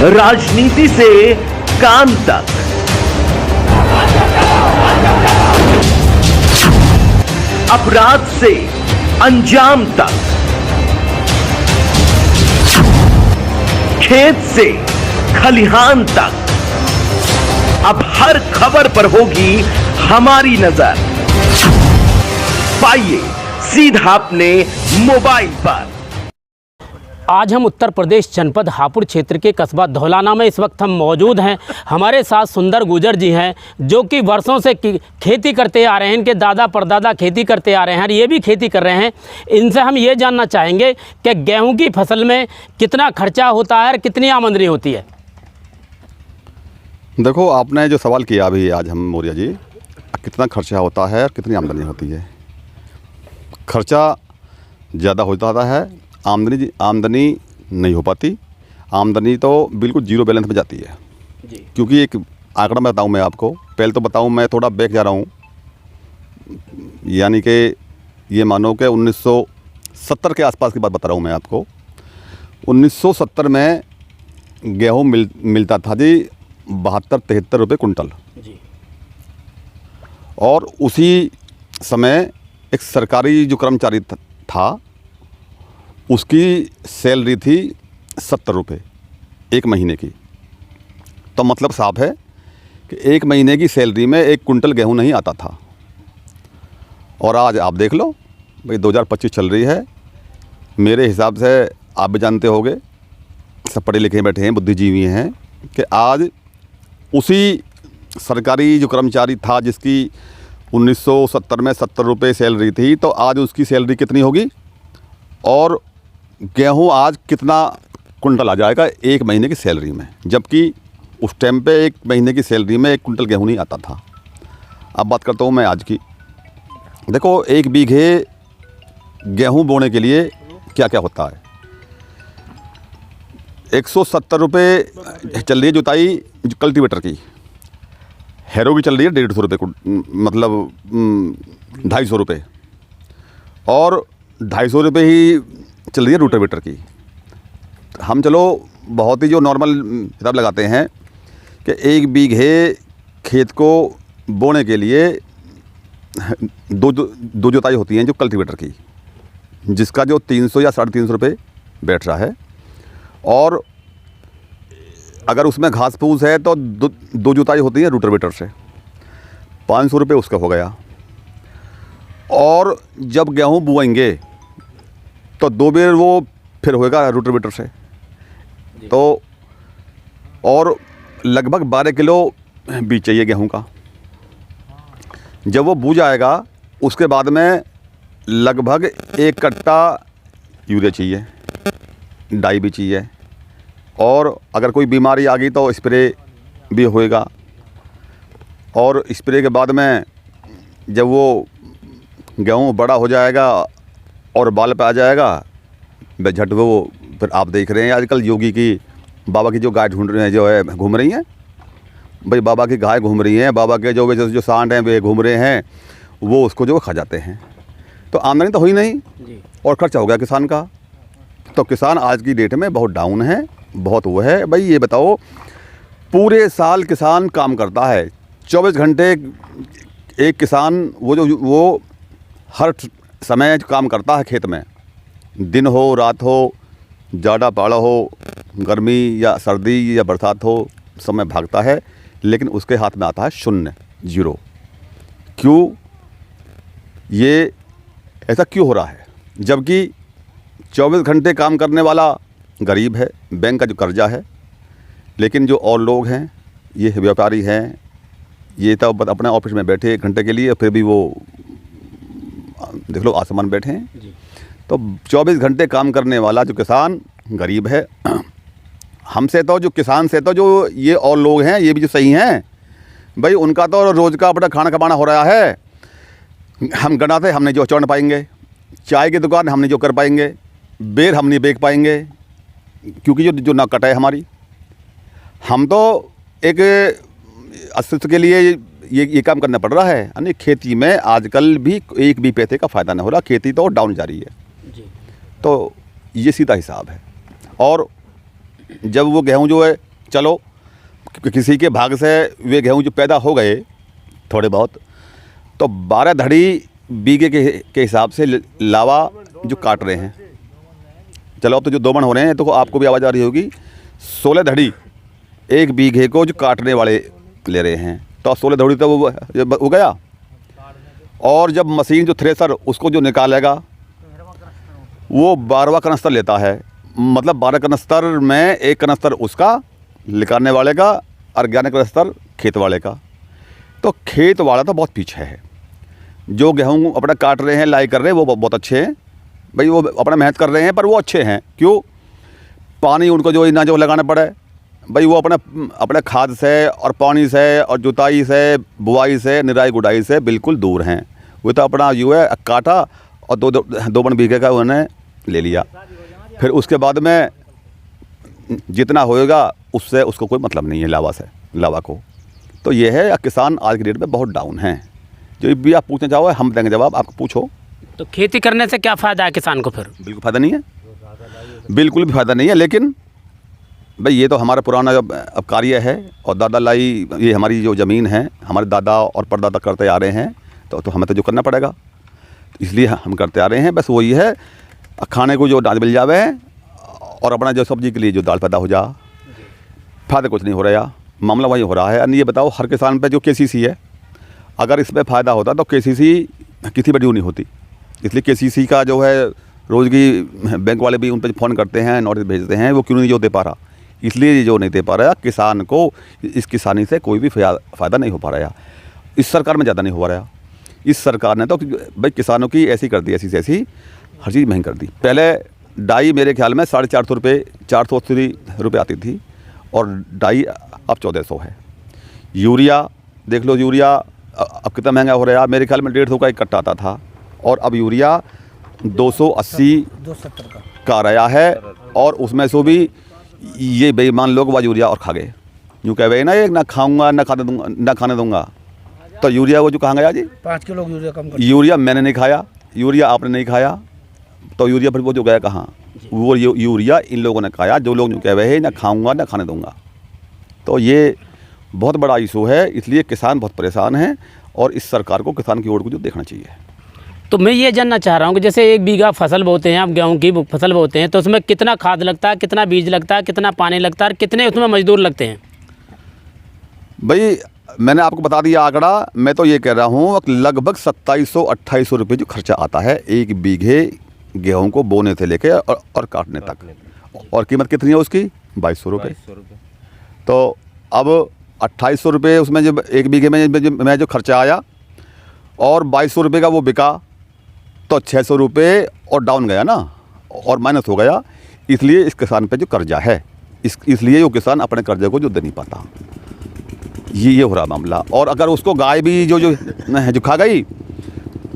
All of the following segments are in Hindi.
राजनीति से काम तक, अपराध से अंजाम तक, खेत से खलिहान तक, अब हर खबर पर होगी हमारी नजर। पाइए सीधा अपने मोबाइल पर। आज हम उत्तर प्रदेश जनपद हापुड़ क्षेत्र के कस्बा धौलाना में इस वक्त हम मौजूद हैं। हमारे साथ सुंदर गुजर जी हैं जो कि वर्षों से खेती करते आ रहे हैं। इनके दादा परदादा खेती करते आ रहे हैं और ये भी खेती कर रहे हैं। इनसे हम ये जानना चाहेंगे कि गेहूं की फसल में कितना खर्चा होता है और कितनी आमदनी होती है। देखो, आपने जो सवाल किया अभी आज हम मौर्य जी, कितना खर्चा होता है और कितनी आमदनी होती है। खर्चा ज़्यादा हो जाता है, आमदनी नहीं हो पाती। आमदनी तो बिल्कुल जीरो बैलेंस में जाती है जी। क्योंकि एक आंकड़ा मैं बताऊं, मैं आपको पहले तो बताऊं, मैं थोड़ा बैक जा रहा हूं, यानी कि ये मानो कि 1970 के आसपास की बात बता रहा हूं मैं आपको। 1970 में गेहूं मिलता था जी 72-73 रुपये कुंटल जी। और उसी समय एक सरकारी जो कर्मचारी था उसकी सैलरी थी 70 रुपये एक महीने की। तो मतलब साफ है कि एक महीने की सैलरी में एक कुंटल गेहूं नहीं आता था। और आज आप देख लो भाई, 2025 चल रही है। मेरे हिसाब से आप भी जानते होंगे, सब पढ़े लिखे बैठे हैं, बुद्धिजीवी हैं, कि आज उसी सरकारी जो कर्मचारी था जिसकी 1970 में 70 रुपये सैलरी थी, तो आज उसकी सैलरी कितनी होगी और गेहूं आज कितना कुंटल आ जाएगा एक महीने की सैलरी में। जबकि उस टाइम पे एक महीने की सैलरी में एक कुंटल गेहूं नहीं आता था। अब बात करता हूं मैं आज की। देखो, एक बीघे गेहूं बोने के लिए क्या क्या होता है। 170 रुपये चल रही है जुताई कल्टीवेटर की, हैरो की चल रही है 150 रुपये, मतलब 250 रुपये, और 250 रुपये ही चल रही है रोटावेटर की। हम चलो बहुत ही जो नॉर्मल हिसाब लगाते हैं कि एक बीघे खेत को बोने के लिए दो जुताई होती हैं जो कल्टीवेटर की, जिसका जो 300 या 350 रुपये बैठ रहा है। और अगर उसमें घास फूस है तो दो जुताई होती है रोटावेटर से, 500 रुपये उसका हो गया। और जब गेहूं बोएंगे तो 2 बेर वो फिर होएगा रोटावेटर से। तो और लगभग 12 किलो बीज चाहिए गेहूं का। जब वो बूझ जाएगा उसके बाद में लगभग 1 कट्टा यूरिया चाहिए, डाई भी चाहिए, और अगर कोई बीमारी आ गई तो स्प्रे भी होएगा। और स्प्रे के बाद में जब वो गेहूं बड़ा हो जाएगा और बाल पे आ जाएगा, झट वो फिर आप देख रहे हैं आजकल योगी की बाबा की जो गाय ढूंढ रहे हैं, जो है घूम रही हैं भाई, बाबा की गाय घूम रही हैं, बाबा के जो सांड हैं वे घूम रहे हैं, वो उसको जो खा जाते हैं। तो आमदनी तो हुई नहीं जी। और खर्चा हो गया किसान का। तो किसान आज की डेट में बहुत डाउन है, बहुत वो है भाई। ये बताओ, पूरे साल किसान काम करता है, 24 घंटे एक किसान वो हर समय काम करता है खेत में, दिन हो रात हो, ज़्यादा पाला हो, गर्मी या सर्दी या बरसात हो, समय भागता है, लेकिन उसके हाथ में आता है शून्य, जीरो। क्यों? ये ऐसा क्यों हो रहा है? जबकि 24 घंटे काम करने वाला गरीब है, बैंक का जो कर्जा है, लेकिन जो और लोग हैं, ये व्यापारी हैं, ये तो अपने ऑफिस में बैठे 1 घंटे के लिए, फिर भी वो देख लो आसमान बैठे हैं जी। तो 24 घंटे काम करने वाला जो किसान गरीब है। हमसे तो जो किसान से तो जो ये और लोग हैं, ये भी जो सही हैं भाई, उनका तो रोज़ का अपना खाना कमाना हो रहा है। हम गणाते हमने जो चढ़ पाएंगे, चाय की दुकान हमने जो कर पाएंगे, बेर हम नहीं बेच पाएंगे, क्योंकि जो ना कटा है हमारी। हम तो एक अस्तित्व के लिए ये काम करना पड़ रहा है। यानी खेती में आजकल भी एक भी पैसे का फ़ायदा नहीं हो रहा, खेती तो डाउन जा रही है जी। तो ये सीधा हिसाब है। और जब वो गेहूं जो है चलो किसी के भाग से वे गेहूँ जो पैदा हो गए थोड़े बहुत, तो 12 धड़ी बीघे के हिसाब से लावा जो काट रहे हैं। चलो अब तो जो 2 मन हो रहे हैं तो आपको भी आवाज़ आ रही होगी, 16 धड़ी 1 बीघे को जो काटने वाले ले रहे हैं, तो 16 धड़ी तो वो गया। और जब मशीन जो थ्रेसर उसको जो निकालेगा वो 12वां कनस्तर लेता है, मतलब 12 कनस्तर में 1 कनस्तर उसका निकालने वाले का और 11 कनस्तर खेत वाले का। तो खेत वाला तो बहुत पीछे है। जो गेहूँ अपना काट रहे हैं, लाई कर रहे हैं, वो बहुत अच्छे हैं भाई, वो अपना मेहनत कर रहे हैं, पर वो अच्छे हैं। क्यों? पानी उनको जो ना जो लगाना पड़े भाई, वो अपने खाद से और पानी से और जुताई से, बुआई से, निराई गुडाई से बिल्कुल दूर हैं। वो तो अपना जो है काटा और 2 बन बीघे का उन्होंने ले लिया, फिर उसके बाद में जितना होएगा उससे उसको कोई मतलब नहीं है लावा को। तो ये है, किसान आज की डेट में बहुत डाउन हैं। जो भी आप पूछना चाहो हम देंगे जवाब, आपको पूछो। तो खेती करने से क्या फ़ायदा है किसान को? फिर बिल्कुल फ़ायदा नहीं है, बिल्कुल भी फ़ायदा नहीं है। लेकिन भाई ये तो हमारा पुराना अब कार्य है, और दादा लाई, ये हमारी जो ज़मीन है हमारे दादा और परदादा करते आ रहे हैं, तो हमें तो जो करना पड़ेगा, इसलिए हम करते आ रहे हैं। बस वही है, खाने को जो अनाज मिल जावे और अपना जो सब्जी के लिए जो दाल पैदा हो जा, फ़ायदा कुछ नहीं हो रहा, मामला वही हो रहा है। अन्य ये बताओ, हर किसान पे जो KCC है, अगर इसमें फ़ायदा होता तो KCC किसी पर ड्यू नहीं होती। इसलिए KCC का जो है रोज़ की बैंक वाले भी उन पर फ़ोन करते हैं, नोटिस भेजते हैं, वो क्यों नहीं जो दे पा रहा, इसलिए जो नहीं दे पा रहा। किसान को इस किसानी से कोई भी फ़ायदा नहीं हो पा रहा। इस सरकार में ज़्यादा नहीं हो रहा। इस सरकार ने तो भाई किसानों की ऐसी कर दी, ऐसी हर चीज़ महंगी कर दी। पहले डाई मेरे ख्याल में 450 रुपये, 480 रुपये आती थी, और डाई अब 1400 है। यूरिया देख लो, यूरिया अब कितना महंगा हो रहा है। मेरे ख्याल में 150 का एक कट्टा आता था, और अब यूरिया 280 का रहा है। और उसमें से भी ये बेईमान लोग वह यूरिया और खा गए। यूँ कह गए ना, एक ना खाऊंगा ना खाने दूंगा, तो यूरिया वो जो कहाँ गया जी? 5 किलो यूरिया कम कर। यूरिया मैंने नहीं खाया, यूरिया आपने नहीं खाया, तो यूरिया फिर वो जो गया कहाँ? वो यूरिया इन लोगों ने खाया, जो लोग जो कह रहे हैं ना खाऊंगा ना खाने दूंगा। तो ये बहुत बड़ा इशू है, इसलिए किसान बहुत परेशान हैं, और इस सरकार को किसान की ओर को जो देखना चाहिए। तो मैं ये जानना चाह रहा हूँ कि जैसे 1 बीघा फसल बोते हैं आप, गेहूं की फसल बोते हैं, तो उसमें कितना खाद लगता है, कितना बीज लगता है, कितना पानी लगता है, और कितने उसमें मजदूर लगते हैं? भाई मैंने आपको बता दिया आंकड़ा। मैं तो ये कह रहा हूँ लगभग 2700-2800 रुपये जो खर्चा आता है 1 बीघे गेहूं को बोने से लेके और काटने तक। और कीमत कितनी है उसकी? 2200 रुपये। तो अब 2800 रुपये उसमें जब 1 बीघे में जो खर्चा आया, और 2200 रुपये का वो बिका, तो 600 रुपये और डाउन गया ना, और माइनस हो गया। इसलिए इस किसान पे जो कर्जा है, इसलिए वो किसान अपने कर्जे को जो दे नहीं पाता। ये हो रहा मामला। और अगर उसको गाय भी जो खा गई,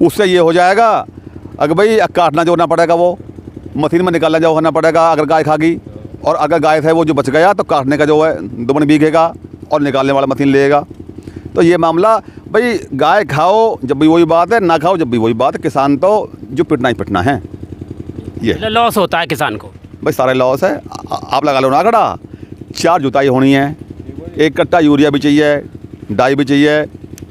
उससे ये हो जाएगा, अगर भाई काटना जोड़ना पड़ेगा, वो मशीन में निकालना जो होना पड़ेगा अगर गाय खा गई। और अगर गाय से वो जो बच गया, तो काटने का जो है 2 बन बीघेगा और निकालने वाला मशीन लेगा। तो ये मामला भाई, गाय खाओ जब भी वही बात है, ना खाओ जब भी वही बात है। किसान तो जो पिटना ही पिटना है। ये लॉस होता है किसान को भाई, सारे लॉस है। आप लगा लो ना आंकड़ा, 4 जुताई होनी है, 1 कट्टा यूरिया भी चाहिए, डाई भी चाहिए,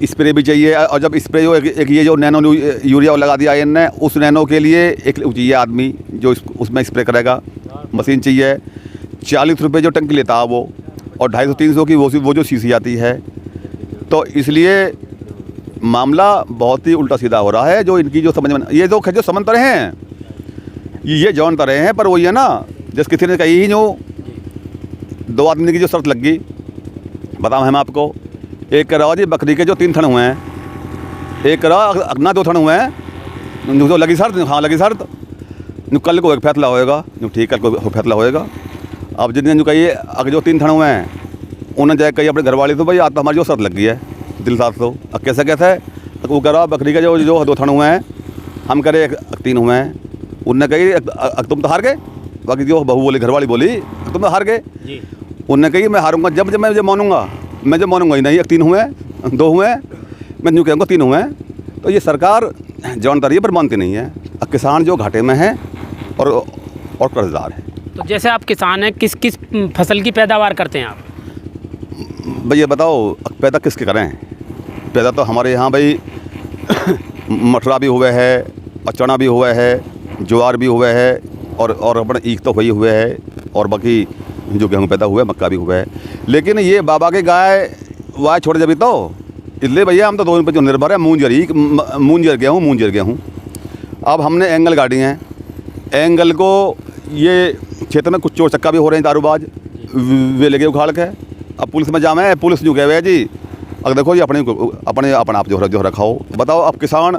स्प्रे भी चाहिए। और जब स्प्रे जो एक ये जो नैनो यूरिया लगा दिया इनने, उस नैनो के लिए एक चाहिए आदमी जो उसमें स्प्रे करेगा, मशीन चाहिए। 40 रुपये जो टंकी लेता है वो, और 250-300 की वो जो सीसी आती है। तो इसलिए मामला बहुत ही उल्टा सीधा हो रहा है। जो इनकी जो समझ में, ये जो समझ रहे हैं, ये जान रहे हैं, पर वही है ना, जिस किसी ने कही ही जो 2 आदमी की जो शर्त लग गई, बताऊँ हम आपको। एक कह रहा जी बकरी के जो 3 थन हुए हैं, एक कह रहा अपना 2 थन हुए हैं, जो लगी शर्त। हाँ लगी शर्त, कल को एक फैसला होएगा, ठीक कल को फैसला होएगा। अब जितने जो कहिए अगर जो 3 थन हुए हैं, उन्हें जाए कही अपने घर वाले, तो भाई आज तो हमारी जो शर्त लग गई है दिल 700। अब कैसे वो कह रहा बकरी के जो 2 थन हुए हैं, हम करे 3 हुए हैं। उनने कही तुम तो हार गए, बाकी जो बहू बोली, घर वाली बोली तुम तो हार गए। उनने कही मैं हारूंगा जब मैं मानूंगा, मैं जब मानूंगा ही नहीं। 1 3 हुए, 2 हुए, मैं यूँ कहूँगा 3 हुए। तो ये सरकार जानता रही है पर मानती नहीं है। अब किसान जो घाटे में है और कर्जदार है। तो जैसे आप किसान हैं, किस किस फसल की पैदावार करते हैं आप? भाई ये बताओ पैदा किसके करें? पैदा तो हमारे यहाँ भाई मटरा भी हुआ है और चना भी हुआ है, ज्वार भी हुआ है और अपने ईख तो हुई हुए है और बाकी जो गेहूँ पैदा हुआ है, मक्का भी हुआ है। लेकिन ये बाबा के गाय वाय छोड़ जब तो इसलिए भैया हम तो दोनों पे जो निर्भर है, मूंजर गेहूँ। अब हमने एंगल गाड़ी हैं, एंगल को ये क्षेत्र में कुछ चोर चक्का भी हो रहे हैं, दारूबाज वे लगे उखाड़ के। अब पुलिस में जामे है, पुलिस जो कह रहे है जी अगर देखो ये अपने आप जो रखाओ। बताओ अब किसान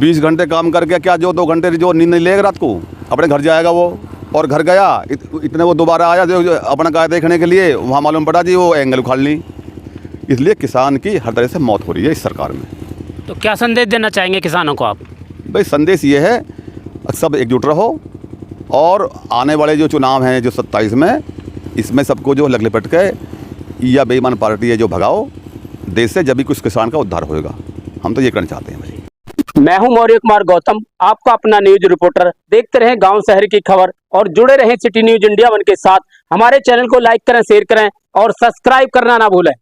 20 घंटे काम करके क्या जो 2 घंटे जो नींद नहीं लेगा रात को, अपने घर जाएगा वो, और घर गया इतने वो दोबारा आया जो अपना गाय देखने के लिए, वहाँ मालूम पड़ा जी वो एंगल उखाड़ ली। इसलिए किसान की हर तरह से मौत हो रही है इस सरकार में। तो क्या संदेश देना चाहेंगे किसानों को आप? भाई संदेश ये है सब एकजुट रहो और आने वाले जो चुनाव हैं जो 27 में, इसमें सबको जो लग लिपट के या बेईमान पार्टी है जो भगाओ देश से, जब भी कुछ किसान का उद्धार होएगा। हम तो ये करना चाहते हैं भाई। मैं हूं मौर्य कुमार गौतम, आपका अपना न्यूज रिपोर्टर। देखते रहें गांव शहर की खबर और जुड़े रहें सिटी न्यूज इंडिया 1 के साथ। हमारे चैनल को लाइक करें, शेयर करें और सब्सक्राइब करना ना भूलें।